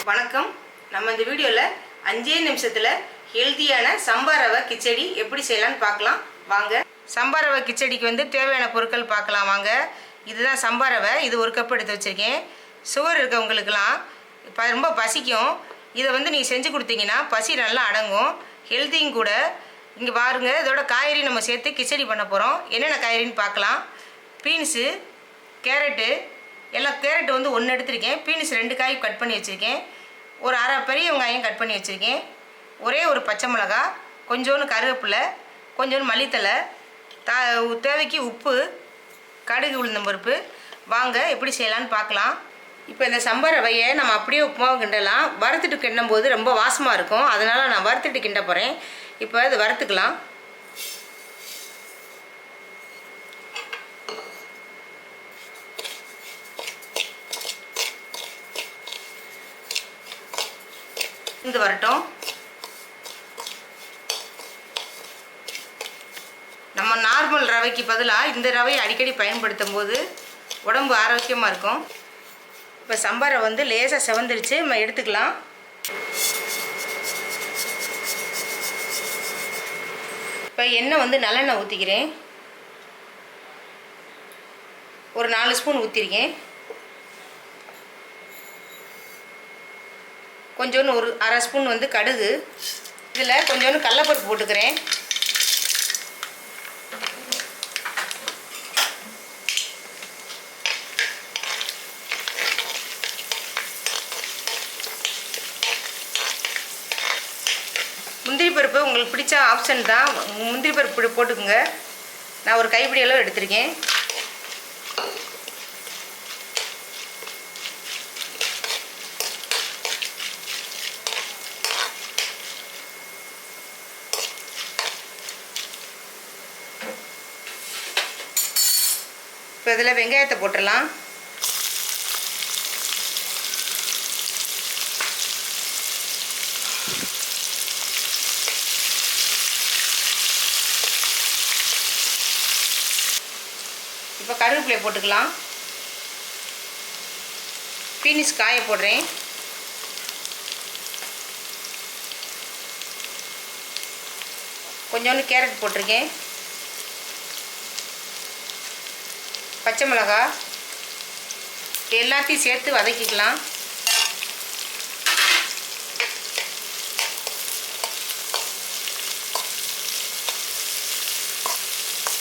வணக்கம். நம்ம இந்த வீடியோவில் 5 நிமிஷத்தில் ஹெல்த்தியான சம்பா ரவை கிச்சடி எப்படி செய்யலான்னு பார்க்கலாம் வாங்க. சம்பா ரவை கிச்சடிக்கு தேவையான பொருட்கள் பார்க்கலாம் வாங்க. இதுதான் சம்பா ரவை. இது 1 கப் எடுத்து வச்சுருக்கேன். சுகர் இருக்கவங்களுக்கெல்லாம் இப்போ ரொம்ப பசிக்கும். இதை நீங்கள் செஞ்சு கொடுத்தீங்கன்னா பசி நல்லா அடங்கும், ஹெல்த்தியும் கூட. இங்கே பாருங்கள், இதோட காய்கறி நம்ம சேர்த்து கிச்சடி பண்ண போகிறோம். என்னென்ன காய்கறின்னு பார்க்கலாம். பீன்ஸு, கேரட்டு, எல்லாம் கேரட் 1 எடுத்திருக்கேன். பீன்ஸ் 2 காய் கட் பண்ணி வச்சுருக்கேன். ஒரு அரை பெரிய வெங்காயம் கட் பண்ணி வச்சுருக்கேன். ஒரே ஒரு பச்சை மிளகா, கொஞ்சோண்டு கருவேப்பிலை, கொஞ்சோண்டு மல்லித்தலை, தேவைக்கு உப்பு, கடுகு, உளுந்தம்பருப்பு. வாங்க எப்படி செய்யலான்னு பார்க்கலாம். இப்போ இந்த சம்பா ரவையை நம்ம அப்படியே உப்புமாவை கிண்டலாம். வறுத்துட்டு கிண்டும் போது ரொம்ப வாசமாக இருக்கும், அதனால் நான் வறுத்துட்டு கிண்ட போகிறேன். இப்போ அது வறுத்துக்கலாம். இது வரட்டும். நம்ம நார்மல் ரவைக்கு பதிலாக இந்த ரவையை அடிக்கடி பயன்படுத்தும் போது உடம்பு ஆரோக்கியமாக இருக்கும். இப்போ சம்பா ரவை லேசாக செவந்துருச்சு, நம்ம எடுத்துக்கலாம். இப்போ எண்ணெய் நல்லெண்ணெய் ஊற்றிக்கிறேன். ஒரு 4 ஸ்பூன் ஊற்றிருக்கேன். கொஞ்சோண்டு ஒரு அரை ஸ்பூன் கடுகு. இதில் கொஞ்சோண்டு கடலைப்பருப்பு போட்டுக்கிறேன். முந்திரி பருப்பு உங்களுக்கு பிடிச்ச ஆப்ஷன் தான், முந்திரி பருப்பு போட்டுக்குங்க. நான் ஒரு கைப்பிடி அளவு எடுத்திருக்கேன். இப்போ இதில் வெங்காயத்தை போட்டுடலாம். இப்போ கருவேப்பிலையை போட்டுக்கலாம். பீன்ஸ் காய போடுறேன். கொஞ்சோண்டு கேரட் போட்டிருக்கேன். பச்சை மிளகா, எல்லாத்தையும் சேர்த்து வதக்கிக்கலாம்.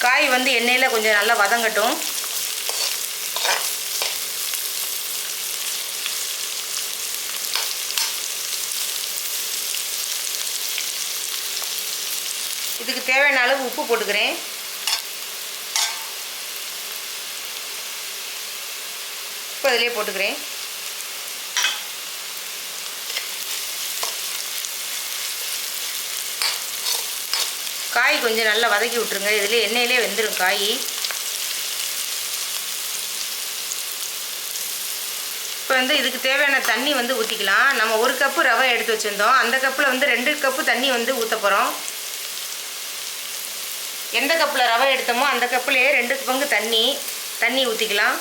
காய் எண்ணெயில் கொஞ்சம் நல்லா வதங்கட்டும். இதுக்கு தேவையான அளவு உப்பு போட்டுக்கிறேன். உப்பு அதிலே போட்டுக்கிறேன். காய் கொஞ்சம் நல்லா வதக்கி விட்டுருங்க. இதில் எண்ணெயிலே வெந்துடும் காய். இப்போ இதுக்கு தேவையான தண்ணி ஊற்றிக்கலாம். நம்ம 1 கப்பு ரவை எடுத்து வச்சுருந்தோம். அந்த கப்பில் 2 கப்பு தண்ணி ஊற்ற போகிறோம். எந்த கப்பில் ரவை எடுத்தோமோ அந்த கப்புலேயே 2 பங்கு தண்ணி ஊற்றிக்கலாம்.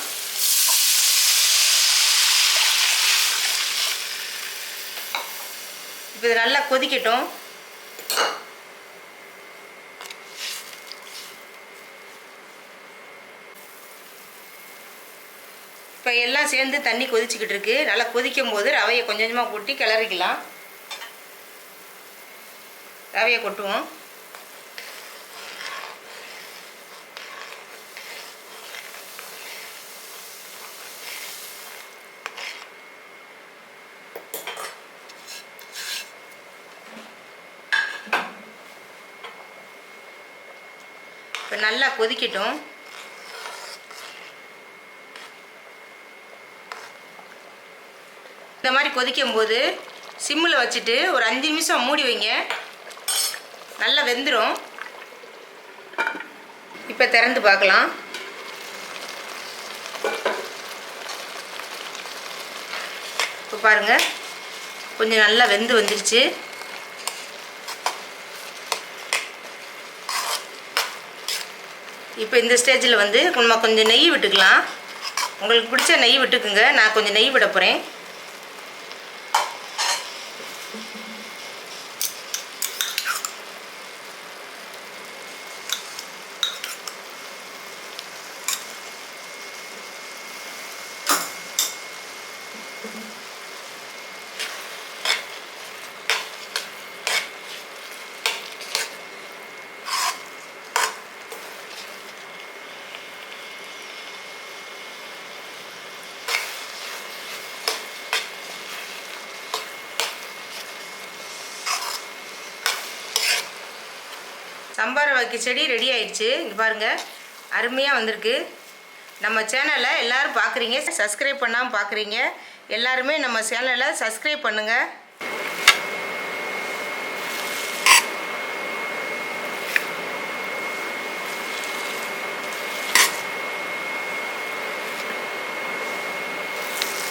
இப்போ இது நல்லா கொதிக்கட்டும். இப்போ எல்லாம் சேர்ந்து தண்ணி கொதிச்சுக்கிட்டு இருக்கு. நல்லா கொதிக்கும் போது ரவையை கொஞ்சம் கொஞ்சமாக கொட்டி கிளறிக்கலாம். ரவையை கொட்டுவோம். இப்போ நல்லா கொதிக்கட்டும். இந்த மாதிரி கொதிக்கும் போது சிம்மில் வச்சுட்டு ஒரு 5 நிமிஷம் மூடி வைங்க. நல்லா வெந்துடும். இப்போ திறந்து பார்க்கலாம். இப்போ பாருங்கள், கொஞ்சம் நல்லா வெந்து வந்துருச்சு. இப்போ இந்த ஸ்டேஜில் நம்ம கொஞ்சம் நெய் விட்டுக்கலாம். உங்களுக்கு பிடிச்ச நெய் விட்டுக்குங்க. நான் கொஞ்சம் நெய் விட போகிறேன். சம்பா ரவை கிச்சடி ரெடி ஆயிடுச்சு. இங்கே பாருங்கள், அருமையாக வந்திருக்கு. நம்ம சேனலை எல்லோரும் பார்க்குறீங்க, சப்ஸ்கிரைப் பண்ணாமல் பார்க்குறீங்க. எல்லாருமே நம்ம சேனலை சப்ஸ்கிரைப் பண்ணுங்கள்.